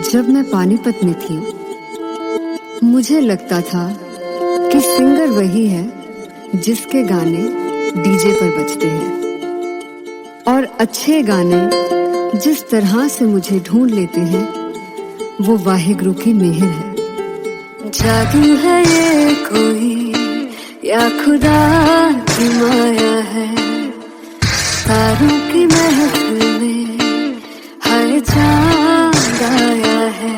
जब मैं पानीपत में थी, मुझे लगता था कि सिंगर वही है जिसके गाने डीजे पर बजते हैं, और अच्छे गाने जिस तरह से मुझे ढूंढ लेते हैं वो वाहिगुरु की मेहर है। जादू है ये कोई या खुदा की माया है, तारों की महफिल में हर चांद आया है।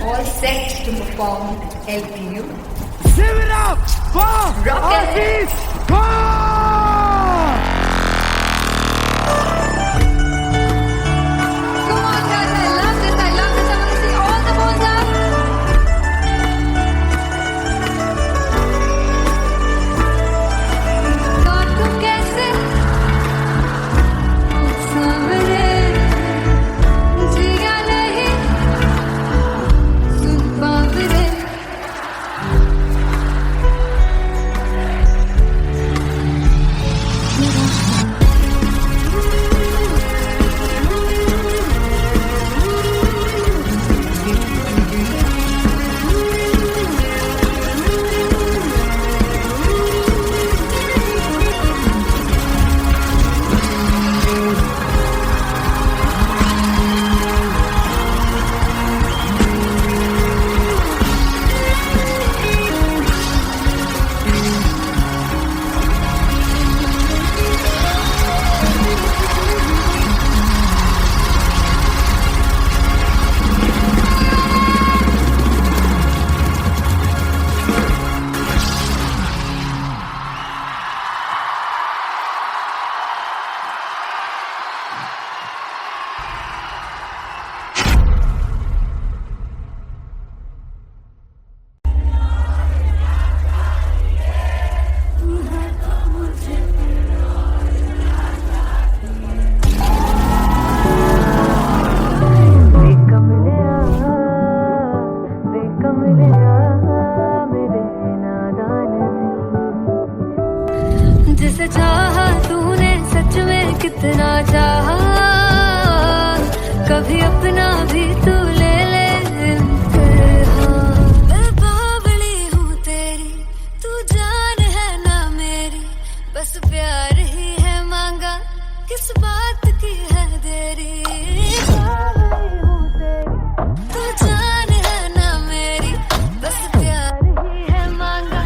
All set to perform LPU. Give it up for Artist Bob! Come on guys, I love this, I love this. I want to see all the balls up. God को कैसे सामने जिया नहीं सुन पावरे। जिसे चाहा तूने सच में कितना चाहा, कभी अपना भी तू ले ले इम्तिहान। मैं बावली हूँ तेरी, तू जान है ना मेरी, बस प्यार ही है मांगा, किस बात की है देरी। बावली हूँ तेरी, तू जान है ना मेरी, बस प्यार ही है मांगा।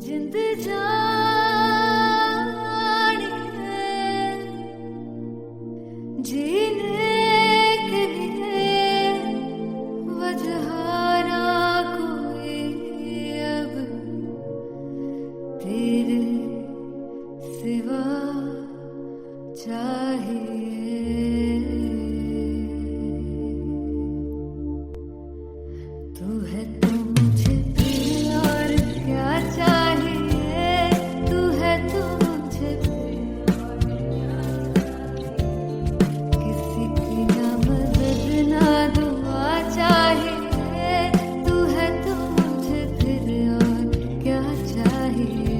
जिंद जानी है जीने के लिए वजह ना कोई अब तेरे सिवा चाहिए। तू है तो मुझे प्रिय और क्या चाहिए, तू है तो मुझे प्रिय और क्या चाहिए। किसी की ना मदद ना दुआ चाहिए, तू है तो मुझे फिर और क्या चाहिए।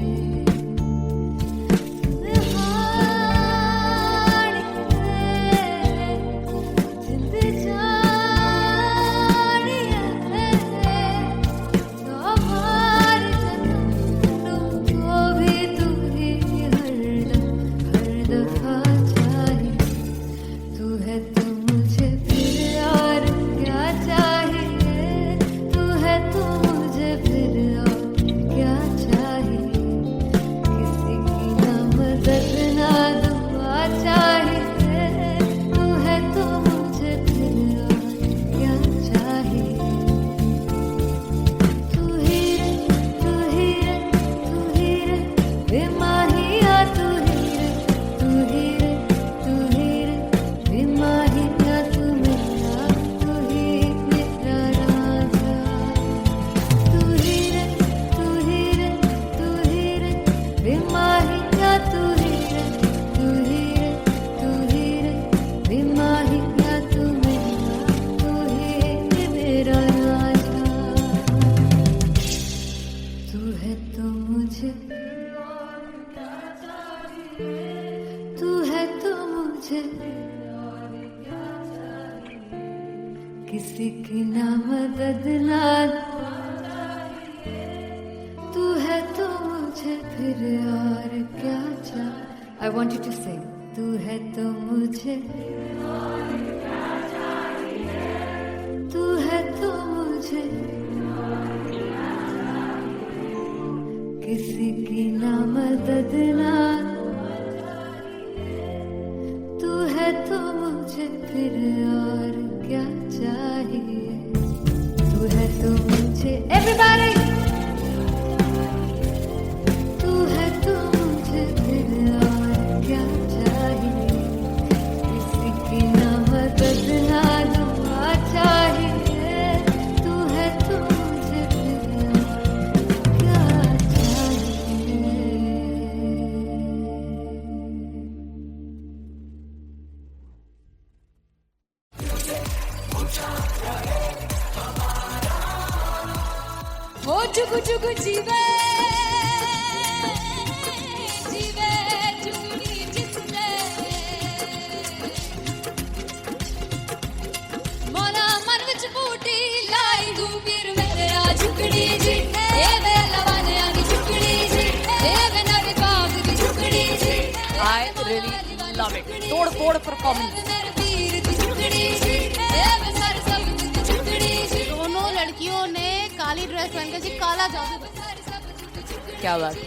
बेमाहिया तू ही रे, तू ही रे, तू ही रे, बेमाहिया तू मेरा, तू ही मेरा राजा। तू ही रे, तू ही रे, तू ही रे, बेमाहिया तू ही रे, तू ही रे, तू ही रे, बेमाहिया तू मेरा, तू ही मेरा राजा। तू है तो मुझे, तू है तो मुझे किसी की ना मदद ना, तू है तो मुझे फिर और क्या चाह। I want you to sing. तू है तो मुझे, तू है तो मुझे किसी की ना मदद ना, तू है तो मुझे फिर और क्या चाहिए। तू है तो मुझे, everybody, तू है तो मुझे फिर और क्या चाहिए। किसी की ना मदद ना दुआ चाहिए। तू है तो मुझे फिर और क्या चाहिए। हो जुगु जुगु जीवे जीवे जुगनी जिसने मोना मन विच बूटी लाई दूर मेरे आ झुकड़ी जी ए वे लवाने आगी झुकड़ी जी ए वे नवी बाग की झुकड़ी जी। I really love it. तोड़ फोड़ परफॉर्मेंस। मेरे पीर की झुकड़ी जी ए वे सर सब की झुकड़ी जी। दोनों लड़कियों ने काली ड्रेस पहनकर जी काला जादू, क्या बात है।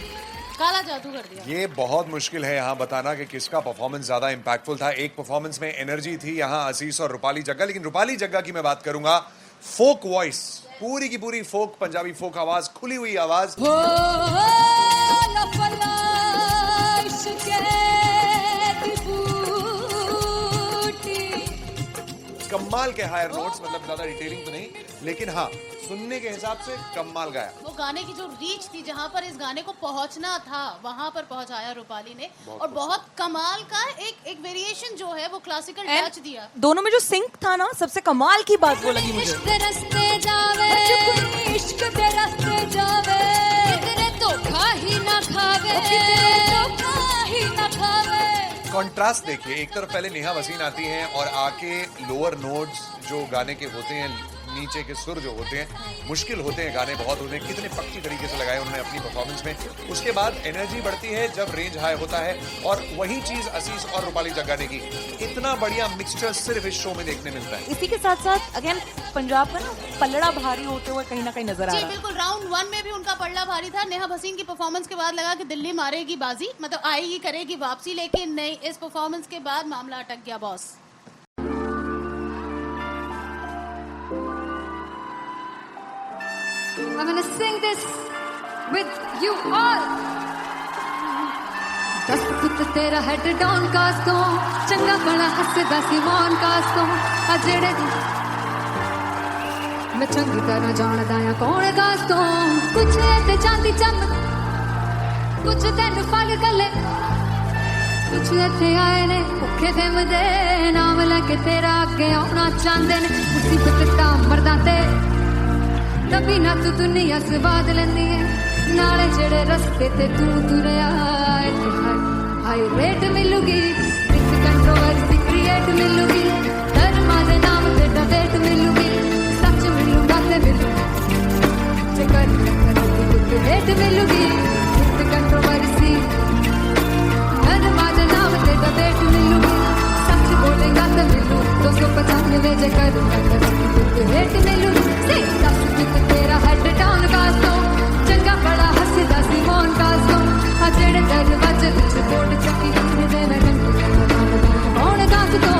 काला जादू कर दिया। ये बहुत मुश्किल है यहाँ बताना कि किसका परफॉर्मेंस ज्यादा इंपैक्टफुल था। एक परफॉर्मेंस में एनर्जी थी यहाँ असीस और रूपाली जग्गा, लेकिन रूपाली जग्गा की मैं बात करूंगा फोक वॉइस, पूरी की पूरी फोक, पंजाबी फोक आवाज, खुली हुई आवाज। हो लफला इश्क़े की बूटी। कमाल के हायर नोट्स, मतलब ज्यादा डिटेलिंग तो नहीं, लेकिन हाँ सुनने के हिसाब से कमाल गाया। वो गाने की जो रीच थी, जहाँ पर इस गाने को पहुंचना था वहां पर पहुंचाया रूपाली ने। और बहुत कमाल का एक वेरिएशन जो है वो क्लासिकल टच दिया। दोनों में जो सिंक था ना, सबसे कमाल की बात वो लगी मुझे। इश्क दे रस्ते जावे, इश्क दे रस्ते जावे, कितने धोखा ही ना खावे, धोखा ही ना खावे। कॉन्ट्रास्ट देखिए, एक तरफ पहले नेहा वसीन आती हैं और आके लोअर नोट्स जो गाने के होते हैं, नीचे के सुर जो होते हैं, मुश्किल होते हैं, गाने बहुत होते हैं, कितने पक्की तरीके से लगाए उन्होंने अपनी परफॉर्मेंस में। उसके बाद एनर्जी बढ़ती है जब रेंज हाई होता है, और वही चीज असीस और रूपाली जग्गा ने की। इतना बढ़िया मिक्सचर सिर्फ इस शो में देखने मिलता है। इसी के साथ साथ अगेन पंजाब का ना पल्लड़ा भारी होते हुए कहीं ना कहीं नजर आ जी रहा है। बिल्कुल, राउंड 1 में भी उनका पल्ला भारी था। नेहा भसीन की परफॉर्मेंस के बाद लगा कि दिल्ली मारेगी बाजी, मतलब आएगी, करेगी वापसी, लेकिन नहीं, इस परफॉर्मेंस के बाद मामला अटक गया boss. I'm gonna sing this with you all. दस पुत तेरा हेड डाउन कास तो चंगा बड़ा हसदा सी मौन कास तो आ जेड़े मैं चंगी तरह जानदा आ कौन कास तो कुछ ते चांदी चमक कुछ तेन फल गले कुछ इत्थे आए ने भुखे फिरदे नाम लेके तेरा अगे आउणा चाहंदे ने मुसीबत दा मरदा ते तभी ना तू दुनिया स्वाद लेंदी है नाले जेड़े रस्ते ते तू तुरया हाई रेट मिलूगी विद कंट्रोवर्सी क्रिएट मिलूगी धर्मा दे नाम ते डिबेट मिलूगी सच मिलूगा ते मिलूगी जेकर तो रेट मिलूगी विद कंट्रोवर्सी धर्मा दे नाम ते डिबेट मिलूगी सच बोलेगा ते मिलू 295 जेकर रेट मिलूगी से दस तेरा हेड डाउन कास तो चंगा बड़ा हसदा सी मौन कास तो आ जेड़े दरवाजे विच बोर्ड चक्की रखदे मैं कौन कास तो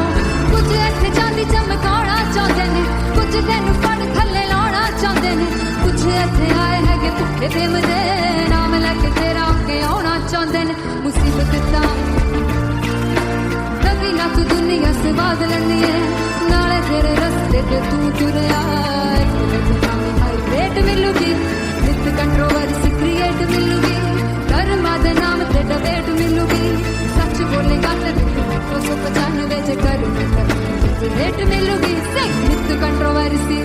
कुछ इत्थे चांदी चमकाउणा चाहंदे ने कुछ तैनूं फड़ थल्ले लाउणा चाहंदे ने कुछ इत्थे आए हैगे भुखे फिरदे नाम लेके तेरा अगे आउणा चाहंदे तू तुरया हाई रेट मिलूगी विद कंट्रोवर्सी क्रिएट मिलूगी कर्मा दे नाम ते डिबेट मिलूगी सच बोलेगा तो 295 जे कर रेट मिलूगी विद कंट्रोवर्सी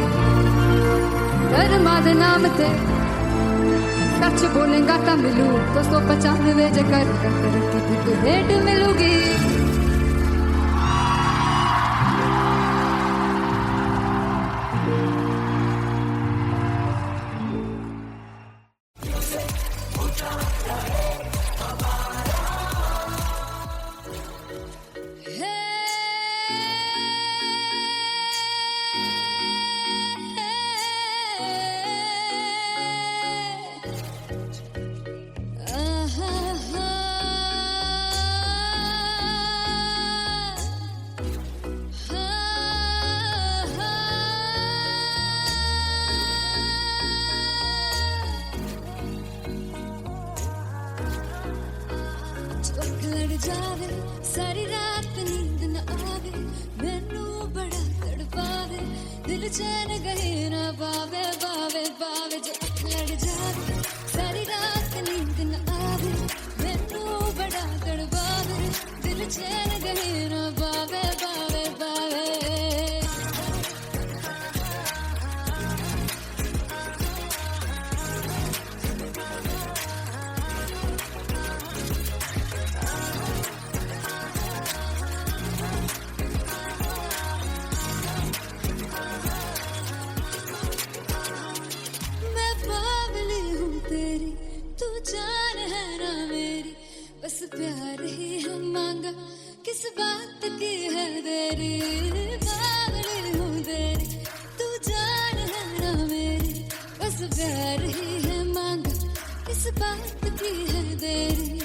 कर्मा दे नाम ते सच बोलेगा तो मिलू 295 जे कर रेट मिलूगी जावे सारी रात नींद न आवे मैनू बड़ा तड़पावे दिल चैन गहे ना पावे पावे पावे जो लड़ जावे सारी रात नींद न आवे मैनू बड़ा तड़पावे दिल चैन गहे ना पावे पावे पावे जान है ना मेरी बस प्यार ही है मांगा किस बात की है देरी बावली हूँ तेरी तू जान है ना मेरी बस प्यार ही है मांगा किस बात की है देरी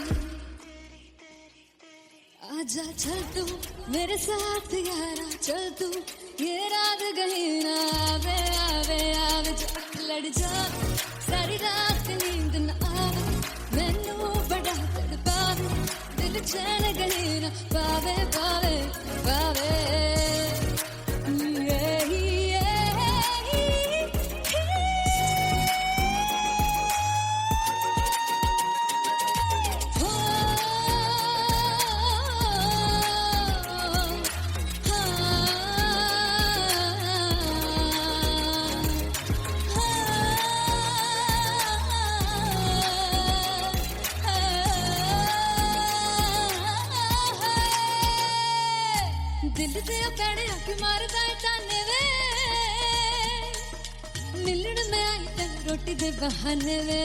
आजा चल तू मेरे साथ यारा चल तू ये रात गही ना आवे आवे आवे जो लड़ जा सारी रात नींद न आवे मैनू बड़ा तड़पावे दिल चैन गहे ना पावे पावे पावे दिल दे पैड़े आके मारदा ताने वे मिलण में आई तन रोटी दे बहाने वे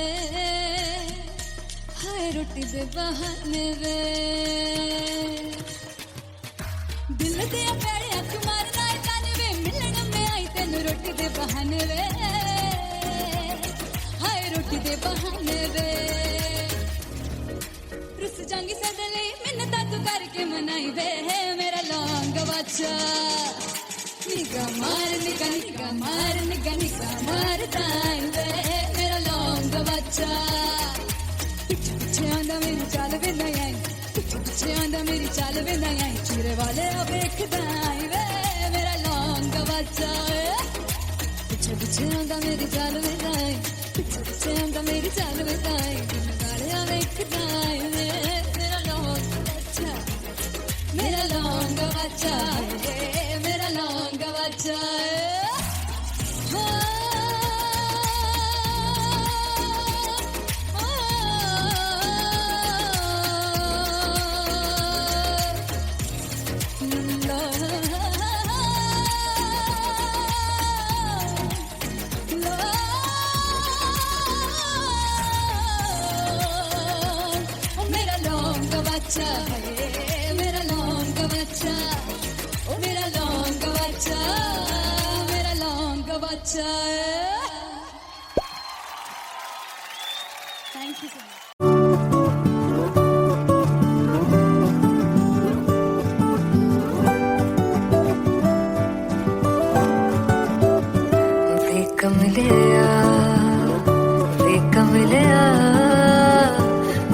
हाय रोटी दे बहाने वे दिल दे पैड़े आके मारदा ताने वे मिलण में आई तन रोटी दे बहाने वे हाय रोटी दे बहाने वे रुस जांगी सदले मिन्नता तू करके मनाई वे मेरा लौंग बच्चा निगा मार दाई वे मेरा लौंग बच्चा पीछे पीछे आंदा मेरी चाल वे नहीं आई पीछे आंदा मेरी चाल वे नहीं आई चूरे वाले वेख दाई वे मेरा लौंग बच्चा पीछे पीछे आंदा मेरी चाल वे नहीं पीछे आंदा मेरी चाल वे नहीं चूरे वाले वेख दाई वे मेरा लौंग बच्चा मेरा लौंग बच्चा मेरा लौंग बच्चा मेरा लौंग बच्चा मेरा लौंग बच्चा ओ मेरा लौंग बच्चा मेरा लौंग बच्चा थैंक यू सो मच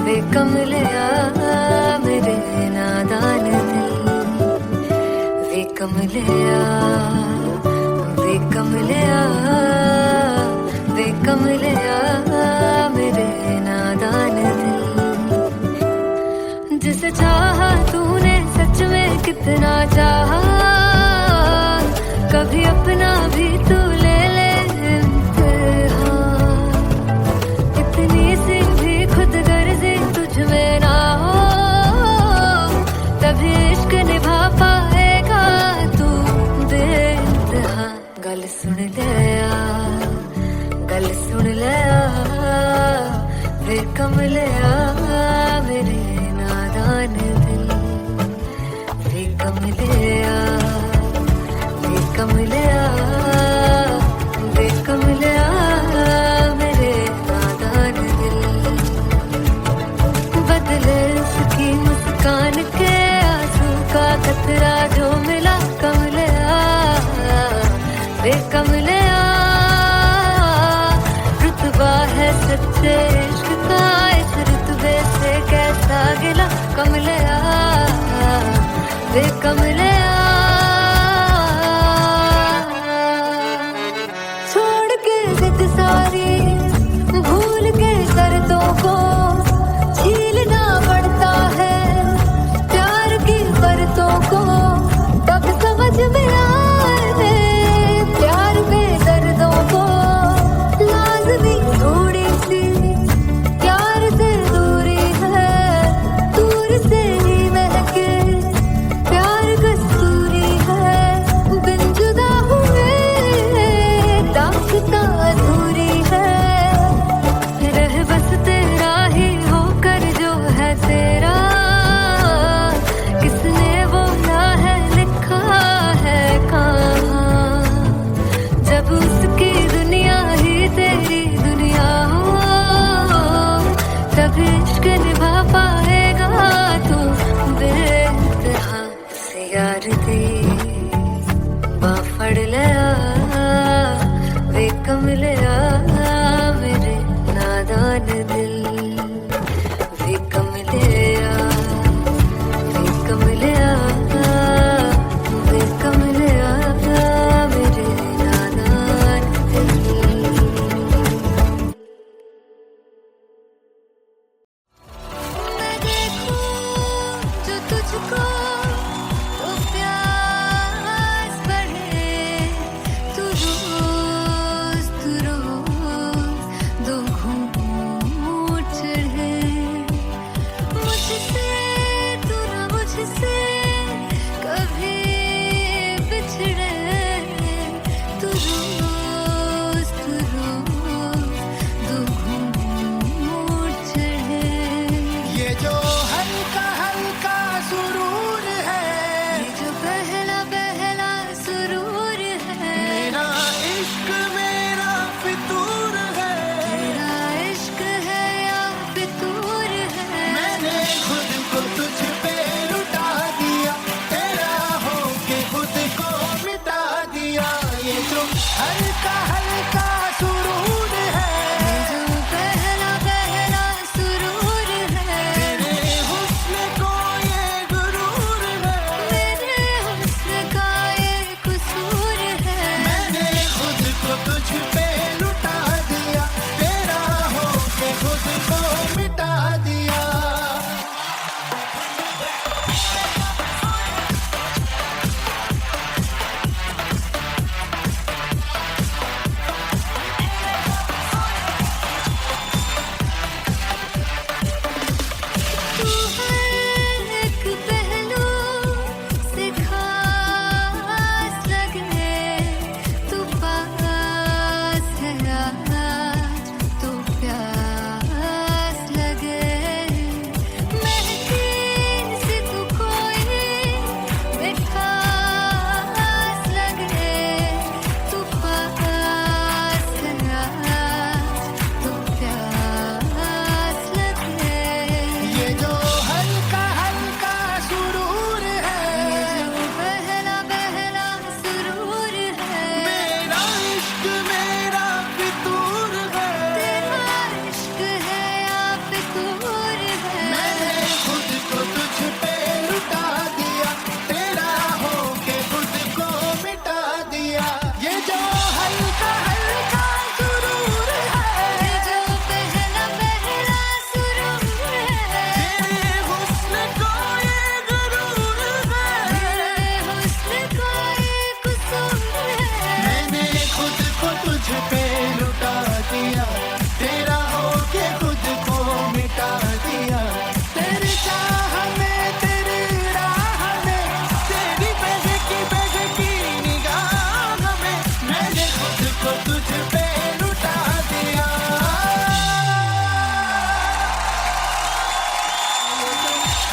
वे कमलिया मेरे बदले उसकी मुस्कान के आंसू का कतरा जो मिला कमलिया वे कमलिया रुतबा है सच्चे इश्क का इस रुतबे से कैसा गिला कमलिया वे कमलिया छोड़ के जिद सारी भूल के शर्तों को झीलना पड़ता है प्यार की परतों को तब समझ में आए प्यार में दर्दों को लाज़मी थोड़ी सी प्यार से दूरी है दूर से ही महके प्यार कस्तूरी है बिन जुदा हुए दास्तां अधूरी है रह बस तेरा ही होकर जो है तेरा किसने बोला है लिखा है कहाँ जब उसकी दुनिया ही तेरी दुनिया हो तब इश्क निभा पाएगा तू बेइंतहा से यार दी बाफड़ लिया वे कमलिया मेरे नादान दिल वे कमलिया वे कमलिया वे कमलिया मेरे नादान दिल मैं देखूं जो तुझको तो प्यास बढ़े तू रोज दो घूंट चढ़े मुझसे तू ना मुझसे कभी बिछड़े तू रोज दो घूंट चढ़े ये जो हल्का हल्का सुरूर है ये जो पहला पहला सुरूर है मेरा इश्क मेरा फितूर है तेरा इश्क है या फितूर है मैंने खुद को तुझ पे लुटा दिया तेरा होके खुद को मिटा दिया ये जो हल्का हल्का सुरूर है ये जो पहला पहला सुरूर है तेरे हुस्न को ये गुरूर है मेरे हुस्न का ये कसूर है मैंने खुद को तुझ पे लुटा दिया तेरा होके खुद को मिटा दिया तू हर एक पहलू से खास लगे तू पास है आज तू प्यास लगे महके से तू कोई मिठास लगे तू पास है आज तू प्यास लगे ये जो हल्का हल्का सुरूर है ये जो पहला पहला सुरूर है मेरा इश्क मेरा फितूर है तेरा इश्क है या फितूर है मैंने खुद को तुझ पे लुटा दिया तेरा होके खुद को मिटा दिया ये जो हल्का हल्का सुरूर है ये जो पहला पहला सुरूर है तेरे हुस्न को ये गुरूर है तेरे हुस्न का ये कसूर है मैंने खुद को तुझ पे लुटा दिया तेरा होके खुद को मिटा दिया तेरी चाह में तेरी राह में तेरी बहकी निगाह में मैंने खुद को तुझ पे लुटा दिया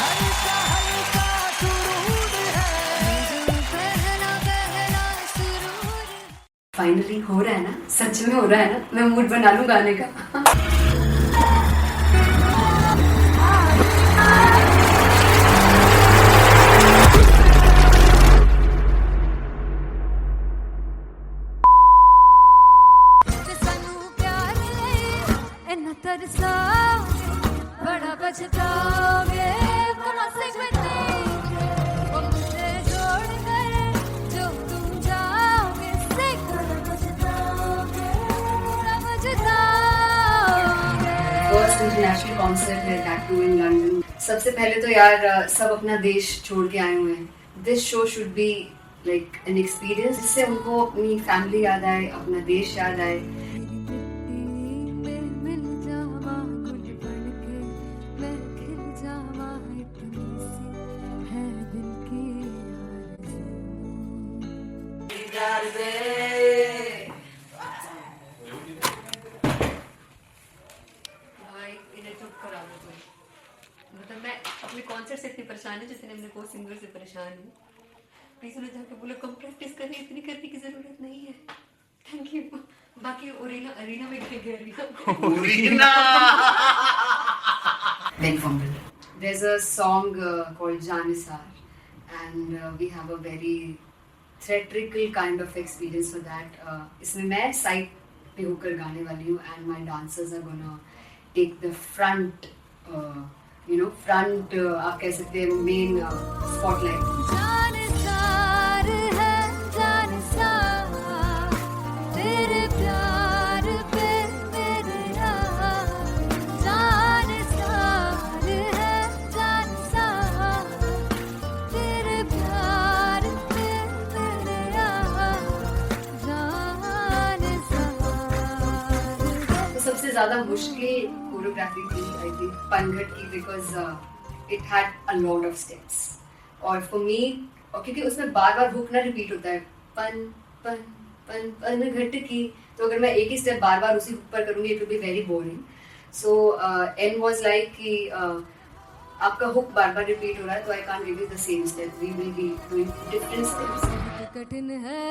हल्का हल्का सुरूर है जो पहला पहला सुरूर फाइनली हो रहा है ना, सच में हो रहा है ना। मैं मूड बना लूं गाने का। जाओगे कहाँ से बनेंगे वो मुझे छोड़ कर जो तुम जाओगे से समझ जाओगे फर्स्ट इंटरनेशनल कॉन्सर्ट है दैट टू इन लंदन। सबसे पहले तो यार सब अपना देश छोड़ के आए हुए हैं। This show should be like an experience जिससे उनको अपनी फैमिली याद आए, अपना देश याद आए। मिल जावा गुल बन के मैं खिल जावा इतनी सी है दिल की आरज़ू। भाई इन्हें चुप करा दो तुम। मतलब मैं अपने कॉन्सर्ट से इतनी परेशान हूँ जितने अपने को सिंगर से परेशान हूँ। प्लीज उन्हें जाके बोलो कम प्रैक्टिस करें, इतनी करने की जरूरत नहीं है। Thank you. बाकी अरीना में गए arena Ben Fumble. There's a song called Janisar and we have a very theatrical kind of experience for that. इसमें मैं साइड पे होकर गाने वाली हूँ and my dancers are gonna take the front आप कह सकते हैं मेन स्पॉटलाइट। जानसार है जानसार तेरे प्यार पे मेरे यार जानसार है जानसार तेरे प्यार पे मेरे यार जानसार। तो सबसे ज्यादा मुश्किल कोरियोग्राफी थी आई थिंक पनघट की because it had a lot of steps और फॉर मी और क्योंकि उसमें बार बार हुक ना रिपीट होता है पन पन पन पनघट की, तो अगर मैं एक ही स्टेप बार बार उसी हुक पर करूंगी it will be very boring. So an was like कि आपका हुक बार बार रिपीट हो रहा है तो I can't give you the same step, we will be doing different steps. कठिन है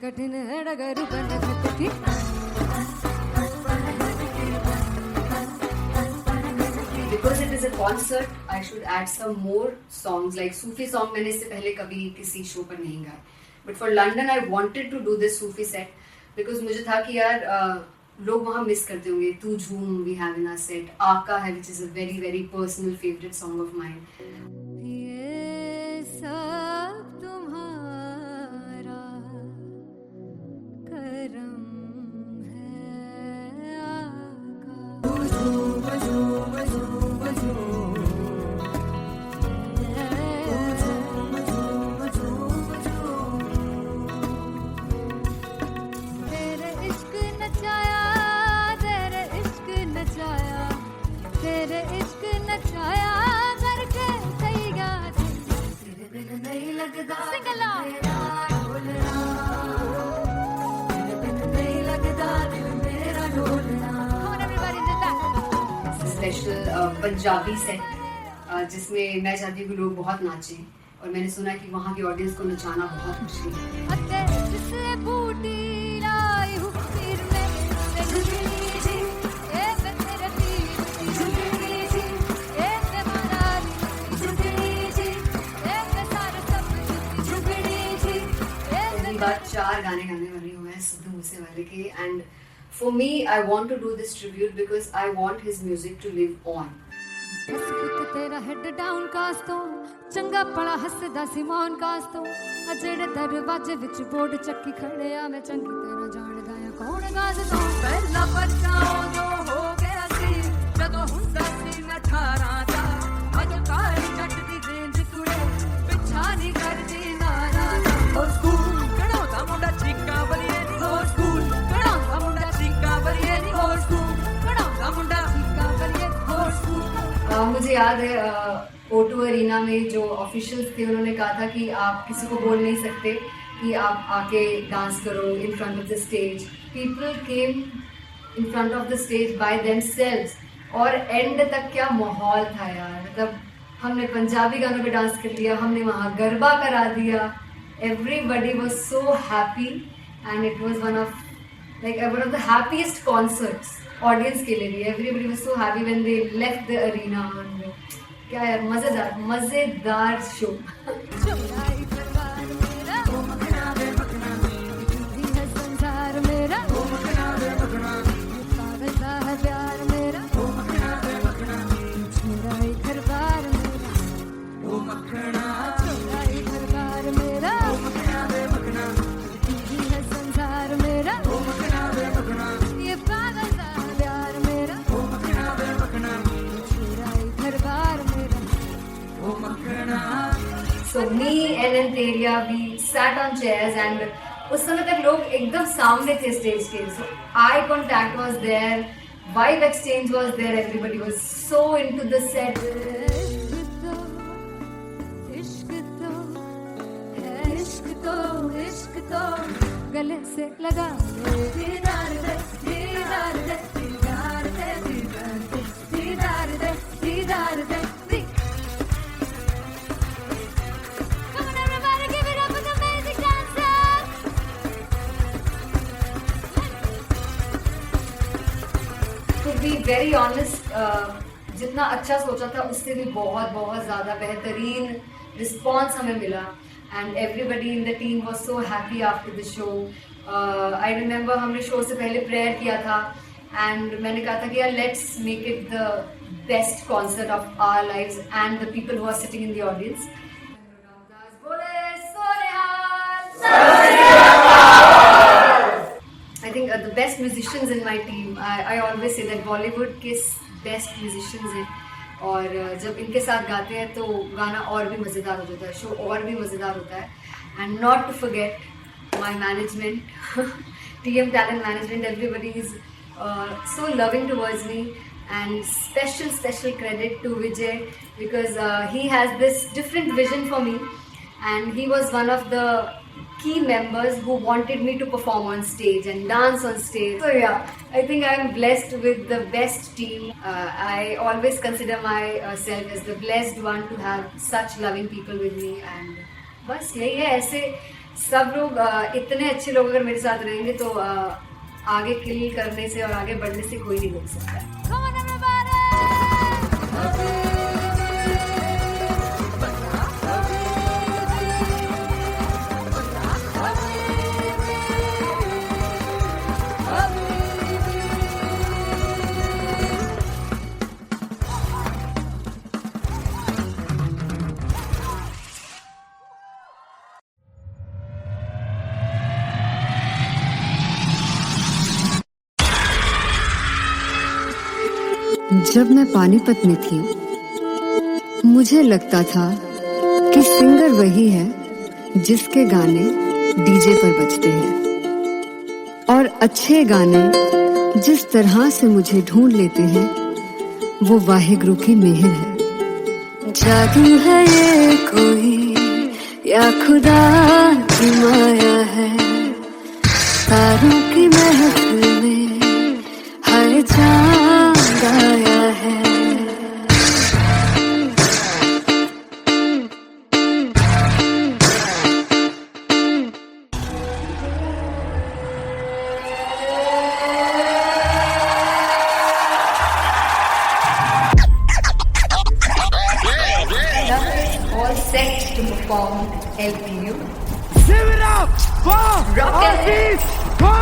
कठिन है डगर बनत की Because it is a concert, I should add some more songs like Sufi song. मैंने इससे पहले कभी किसी शो पर नहीं गाया, but for London I wanted to do this Sufi set because मुझे था कि यार लोग वहाँ मिस करते होंगे। तू झूम we have in our set, आका है which is a very very personal favorite song of mine. ये सब तुम्हारा करम है तेरे इश्क नचाया तेरे इश्क नचाया करके सैया तेरे बिन नहीं लगदा सिंगला तेरे बिन नहीं लगदा दिल मेरा ढोलना। Come on everybody do that. Special Punjabi set जिसमें मैं चाहती हूँ कि लोग बहुत नाचें और मैंने सुना कि वहाँ की ऑडियंस को नचाना बहुत मुश्किल है। अते जिसने बूटी लाई हूँ सिर में से झुकली जी ए मेरे दिल की झुकली जी ए मेरा झुकली जी ए सारे सब झुकली जी पहली बार 4 गाने गाने वाली हूँ मैं सिद्धू मूसेवाले के and for me I want to do this tribute because I want his music to live on. बस पुत तेरा हेड डाउन कास तो चंगा पड़ा हसदा सिमोन कास तो अजेड़े दरवाजे विच बोर्ड चक्की खड़े आ मैं चंगी तरह जानदा या कौन गाज तो पहला बच्चा जो हो गया सी जदों हुंदा सी मैं 18 दा अज काली जट दी रेंज कुड़े पिछा नहीं करदी नारा ओ स्कूल कढ़ाउंदा मुंडा चीका बलिए नी हो स्कूल कढ़ाउंदा मुंडा चीका बलिए नी हो स्कूल कढ़ाउंदा मुंडा चीका बलिए हो स्कूल। मुझे याद है O2 अरीना में जो ऑफिशियल्स थे उन्होंने कहा था कि आप किसी को बोल नहीं सकते कि आप आके डांस करो in front of the stage. People came in front of the stage by themselves और एंड तक क्या माहौल था यार। मतलब हमने पंजाबी गानों पे डांस कर लिया, हमने वहाँ गरबा करा दिया। Everybody was so happy and it was one of the happiest concerts audience के लिए भी। Everybody was so happy when they left the arena. क्या यार मजेदार शो। me and Antelia, we sat on chairs and उस समय तक लोग एकदम सामने थे स्टेज के. So eye contact was there, vibe exchange was there, everybody was so into the set. इश्क तो गले से लगा दीदार दे दीदार दे दीदार दे दीदार दे दीदार दे. Come on everybody, give it up for the amazing dancers. To be very honest, जितना अच्छा सोचा था उससे भी बहुत बहुत ज़्यादा बेहतरीन रिस्पॉन्स हमें मिला. And everybody in the team was so happy after the show. I remember हमने शो से पहले प्रेयर किया था and मैंने कहा था कि यार let's make it the best concert of our lives and the people who are sitting in the audience. I think the best musicians in my team. I always say that Bollywood के best musicians हैं. और जब इनके साथ गाते हैं तो गाना और भी मज़ेदार हो जाता है, शो और भी मज़ेदार होता है. And not to forget my management, TM Talent Management, everybody is so loving towards me. And special credit to Vijay because he has this different vision for me and he was one of the key members who wanted me to perform on stage and dance on stage. So yeah, I think I'm blessed with the best team. I always consider myself as the blessed one to have such loving people with me. And बस यही है, ऐसे सब लोग इतने अच्छे लोग अगर मेरे साथ रहेंगे तो आगे किल करने से और आगे बढ़ने से कोई नहीं रोक सकता है. Come on everybody. जब मैं पानीपत में थी मुझे लगता था कि सिंगर वही है जिसके गाने डीजे पर बजते हैं और अच्छे गाने जिस तरह से मुझे ढूंढ लेते हैं वो वाहिगुरु की मेहर है. जादू है ये कोई या खुदा की माया है, तारों की महफिल में हर चांद आया है. All set to perform LPU. Give it up for Rocket. Artist Bob!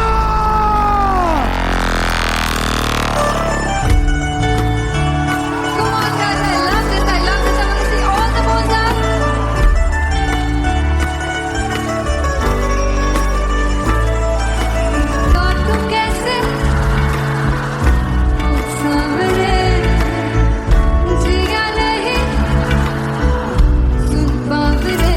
Come on guys, I love this. I want to see all the balls up. God तुम कैसे सामने जिया नहीं सुन बाबरे.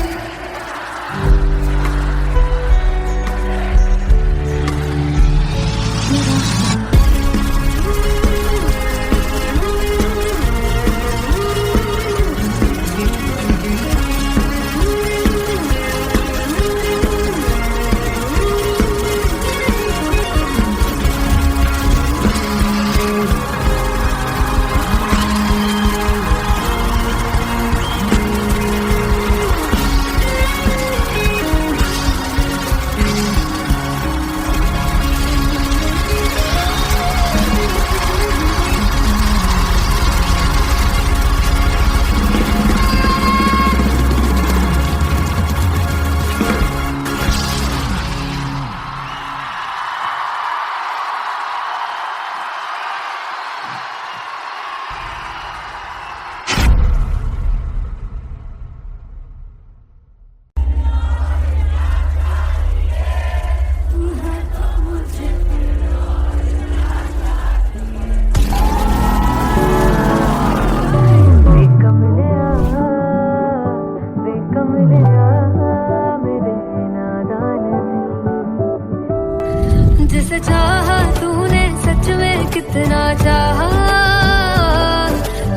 मुझसे चाहा तूने सच में कितना चाहा,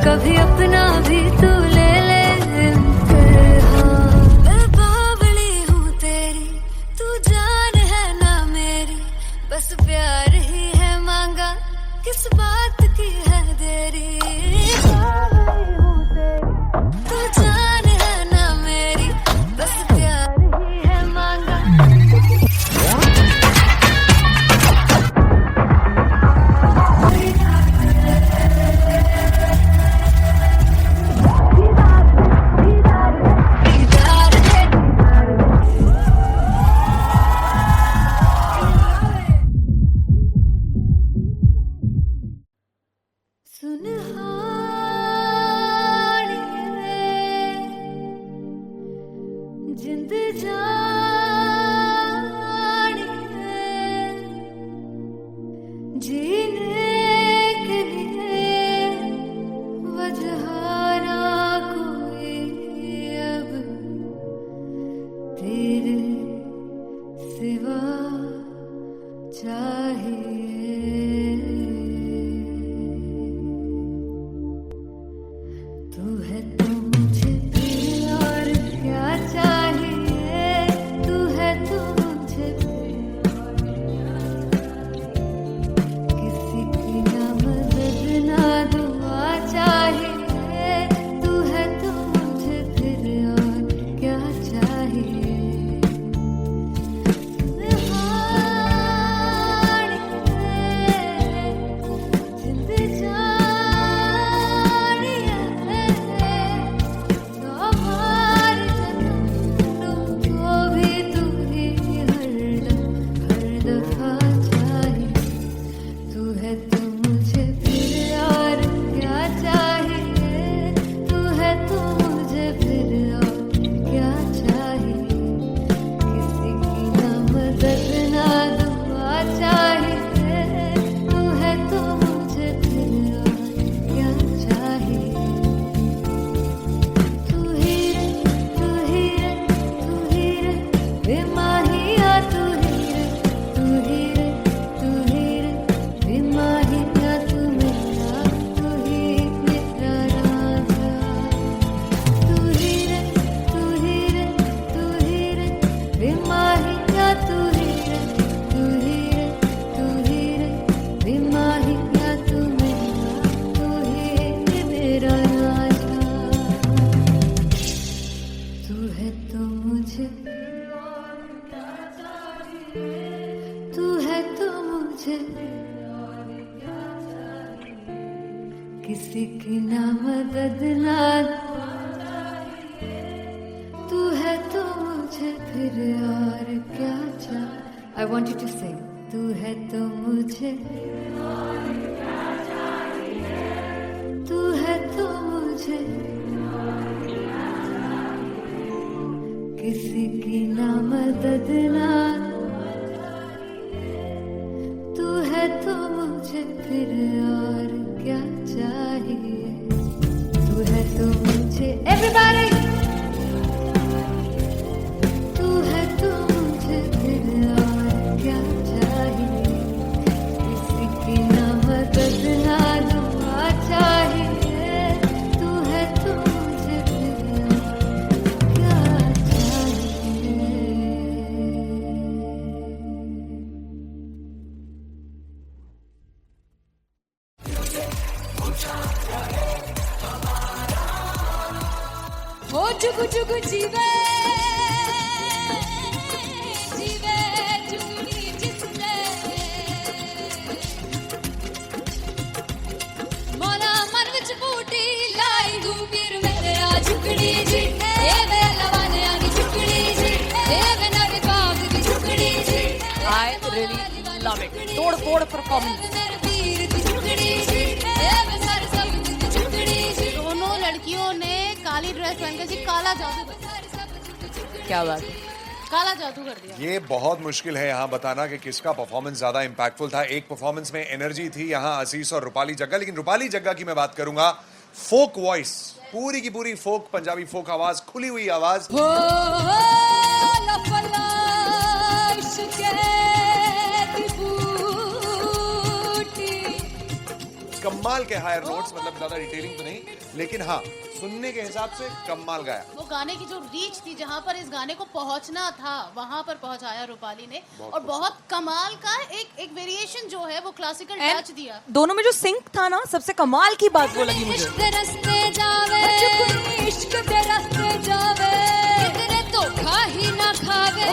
कभी अपना भी तू ले ले इम्तिहान। मैं बावली हूँ तेरी, तू जान है ना मेरी, बस प्यार ही है मांगा, किस बात की है देरी। बावली हूँ तेरी, तू जान है ना मेरी, बस प्यार ही है मांगा। जिंद जानी है, जीने के लिए वजह ना कोई अब तेरे सिवा चाहिए। तू है तो मुझे फिर और क्या चाहिए, तू है तो मुझे फिर और क्या चाहिए। किसी की ना मदद ना दुआ चाहिए, तू है तो मुझे फिर और क्या चाहिए। सुनहानी है, जिंद जानी है, हमार जन्म को भी तू ही हर दफा चाहिए। तू है तो मुझे फिर और क्या चाहिए, तू है तो मुझे फिर और क्या चाहिए। किसी की ना मदद ना दुआ चाहिए, तू है तो मुझे फिर और क्या चाहिए। तू ही रे, तू ही रे, तू ही रे, बेमाहिया तू ही रे, तू ही रे, तू ही रे, बेमाहिया तू मेरा, तू ही मेरा राजा। तू ही रे, तू ही रे, तू ही रे, बेमाहिया तू ही रे, तू ही रे, तू ही रे, बेमाहिया तू मेरा, तू ही मेरा राजा। तू है तो मुझे, तू है तो मुझे किसी की ना मदद ना, तू है तो मुझे फिर और क्या चाहिए। I want you to sing. तू है तो मुझे, तू है तो मुझे किसी की ना मदद ना, तू है तो मुझे फिर और क्या चाहिए। तू है तो मुझे, everybody, तू है तो मुझे फिर और क्या चाहिए। किसी की ना मदद ना दुआ चाहिए, तू है तो मुझे फिर और क्या चाहिए। हो जुगु जुगु जीवे जीवे जुगनी जिसने मोरा मन विच बूटी लाई गुबीर मेरे आ झुकड़ी जी, ए वे लवाने आनी झुकड़ी जी, ए वे नवी बाग की झुकड़ी जी। I really love it. तोड़ फोड़ परफॉर्मेंस। मेरे पीर की झुकड़ी जी, ए वे सर सब की झुकड़ी जी। दोनों लड़कियों ने काली ड्रेस पहनकर जी काला जादू कर दिया। क्या बात है। काला जादू कर दिया। ये बहुत मुश्किल है यहाँ बताना कि किसका परफॉर्मेंस ज्यादा इंपैक्टफुल था। एक परफॉर्मेंस में एनर्जी थी यहाँ असीस और रूपाली जग्गा, लेकिन रूपाली जग्गा की मैं बात करूंगा, फोक वॉइस, पूरी की पूरी फोक, पंजाबी फोक आवाज, खुली हुई आवाज। हो लफला इश्क़ की कमाल के हायर नोट्स, मतलब ज्यादा डिटेलिंग तो नहीं, लेकिन हाँ सुनने के हिसाब से कमाल गाया। वो गाने की जो रीच थी, जहाँ पर इस गाने को पहुंचना था वहां पर पहुंचाया रूपाली ने। और बहुत कमाल का एक वेरिएशन जो है वो क्लासिकल टच दिया। दोनों में जो सिंक था ना, सबसे कमाल की बात वो लगी मुझे। इश्क रस्ते जावे, इश्क के रस्ते जावे, कितने धोखा ही ना खावे,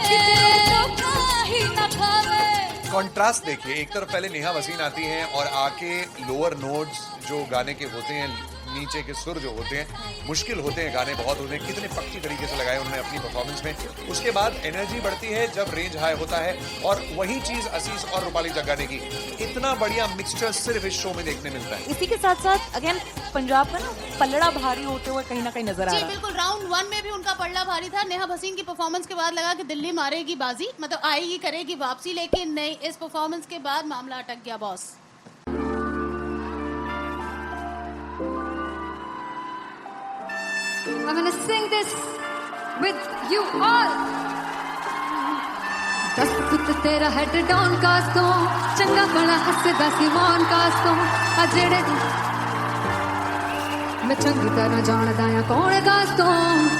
धोखा ही ना खावे। कॉन्ट्रास्ट देखिए, एक तरफ पहले नेहा वसीन आती हैं और आके लोअर नोट्स जो गाने के होते हैं, नीचे के सुर जो होते हैं, मुश्किल होते हैं गाने, बहुत होते हैं, कितने पक्की तरीके से लगाए उन्होंने अपनी परफॉर्मेंस में। उसके बाद एनर्जी बढ़ती है जब रेंज हाई होता है, और वही चीज असीस और रूपाली जग्गाने की, इतना बढ़िया मिक्सचर सिर्फ इस शो में देखने मिलता है। इसी के साथ साथ अगेन पंजाब का ना पलड़ा भारी होते हुए कहीं ना कहीं नजर आ जी रहा है। बिल्कुल, राउंड 1 में भी उनका पलड़ा भारी था। नेहा भसीन की परफॉर्मेंस के बाद लगा कि दिल्ली मारेगी बाजी, मतलब आएगी, करेगी वापसी, लेकिन नहीं, इस परफॉर्मेंस के बाद मामला अटक गया boss. I'm gonna sing this with you all. दस पुत तेरा हेड डाउन कास तो चंगा बड़ा हसदा सिमोन कास तो अजड़े मैं चंगी तरह जानदा या कौन कास तो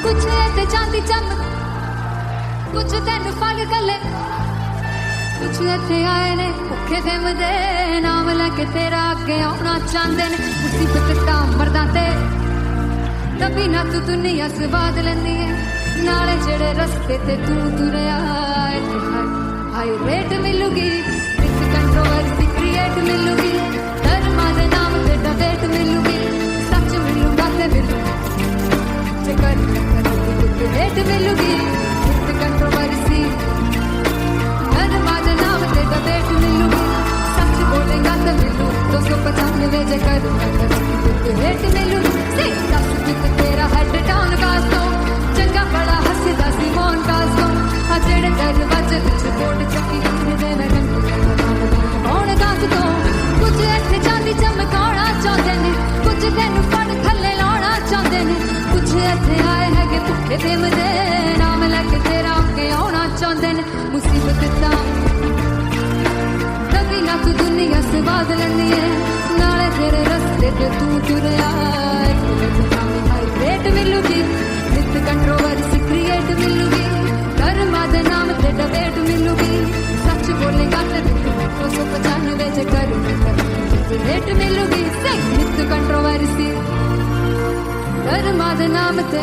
कुछ ते चांदी चमक कुछ तेन फल गले कुछ इत्थे आए ने भुखे फिमदे नाम लेके तेरा अगे आउणा चाहंदे ने मुसीबत दा मरदा ते तभी ना तू दुनिया स्वाद लेंदी है नाले जेड़े रस्ते ते तू तुरया हाई रेट मिलूगी विद कंट्रोवर्सी क्रिएट मिलूगी धर्मा दे नाम ते डिबेट मिलूगी सच मिलूगा ते मिलू जे कर रेट मिलूगी विद कंट्रोवर्सी धर्मा दे नाम ते डिबेट मिलूगी सच बोलेगा ते मिलू 295 जे कर रेट मिलूगी तेरा हेड डाउन कास्तो चंगा बड़ा हसदा सिमोन कास्तो आ जेड़े दरवाजे विच कोट चक्की दे मैं कौन कास्तो कुछ इत्थे चांदी चमकाउणा चाहंदे ने कुछ तैनू फड़ थल्ले लाउणा चाहंदे ने कुछ इत्थे आए हैगे भुखे फिमदे नाम लेके तेरा अगे आउणा चाहंदे ने मुसीबत दा कभी ना तू दुनिया स्वाद लैंदी है नाले तेरे रस्ते ते तू तुरया रेट मिलूगी विद कंट्रोवर्सी क्रिएट मिलूगी धर्मा दे नाम ते डिबेट मिलूगी सच बोलेगा ते 295 जे कर रेट मिलूगी विद कंट्रोवर्सी धर्मा दे नाम ते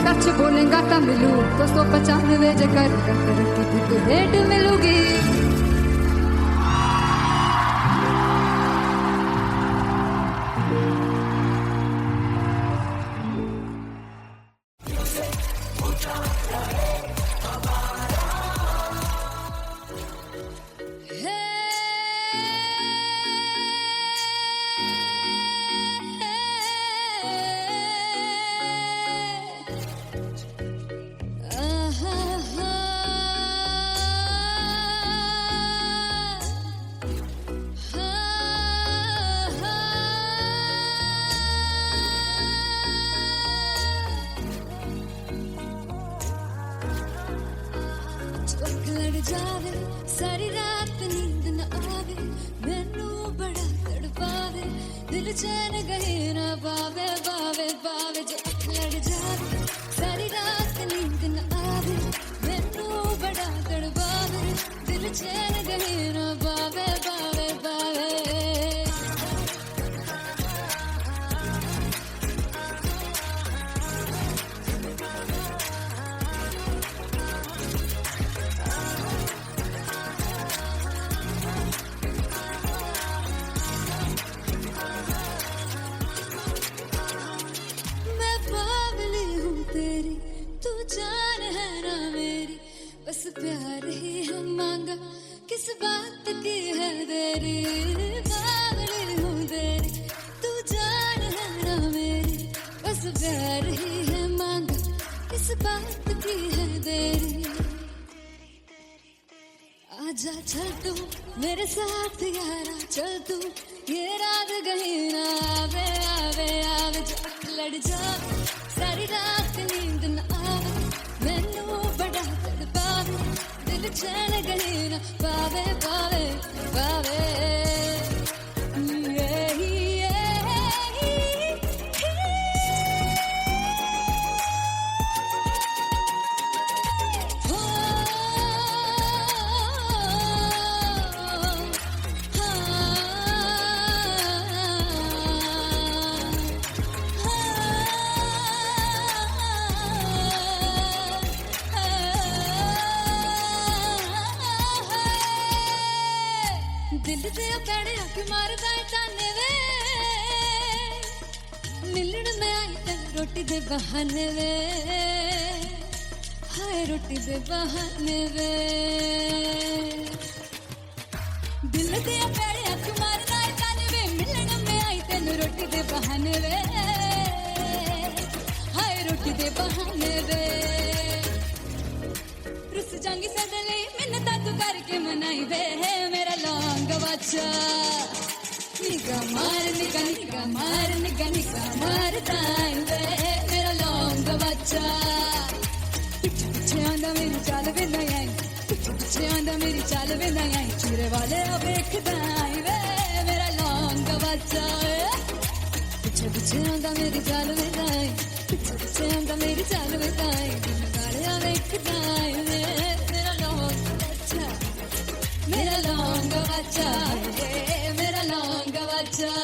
सच बोलेगा ता मिलू 295 जे कर रेट मिलूगी। जावे सारी रात नींद न आवे मैनू बड़ा तड़पावे दिल चैन गए ना पावे पावे पावे जो लड़ जावे सारी रात नींद न आवे मैनू बड़ा तड़पावे दिल चैन गए ना पावे पावे पावे बस प्यार ही हम मांगा किस बात की है देरी बावली हूँ तेरी तू जान है ना मेरी बस प्यार ही है मांगा किस बात की है देरी आजा चल तू मेरे साथ यारा चल तू ये रात गई ना आवे आवे आवे जो लड़ जावे सारी रात नींद न आवे मैनू बड़ा तड़पावे दिल चैन गई ना पावे पावे पावे दिल दे पैड़े अख मारदा है ताने वे मिलन में आई तेन रोटी दे बहाने वे हाय रोटी दे बहाने वे दिल दे पैड़े अख मारदा है ताने वे मिलन में आई तेन रोटी दे बहाने वे हाय रोटी दे बहाने वे रुस जांगी सदले मिन्नता तू करके मनाई वे मेरा लौंग बच्चा निगा मार निगा निगा मार निगा निगा मार ताई वे मेरा लौंग बच्चा पीछे पीछे आंदा मेरी चाल वे नहीं आई पीछे पीछे आंदा मेरी चाल वे नहीं आई चूरे वाले अब देखदा आई वे मेरा लौंग बच्चा पीछे पीछे आंदा मेरी चाल वे नहीं आई पीछे पीछे आंदा मेरी चाल वे नहीं आई दिन वाले अब देखदा आई वे मेरा लौंग बच्चा मेरा लौंग बच्चा मेरा लौंग बच्चा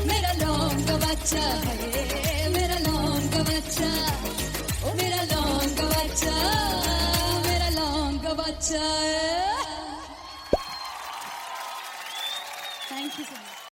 मेरा लौंग बच्चा मेरा लौंग बच्चा ओ मेरा लौंग बच्चा मेरा लौंग बच्चा थैंक यू सो मच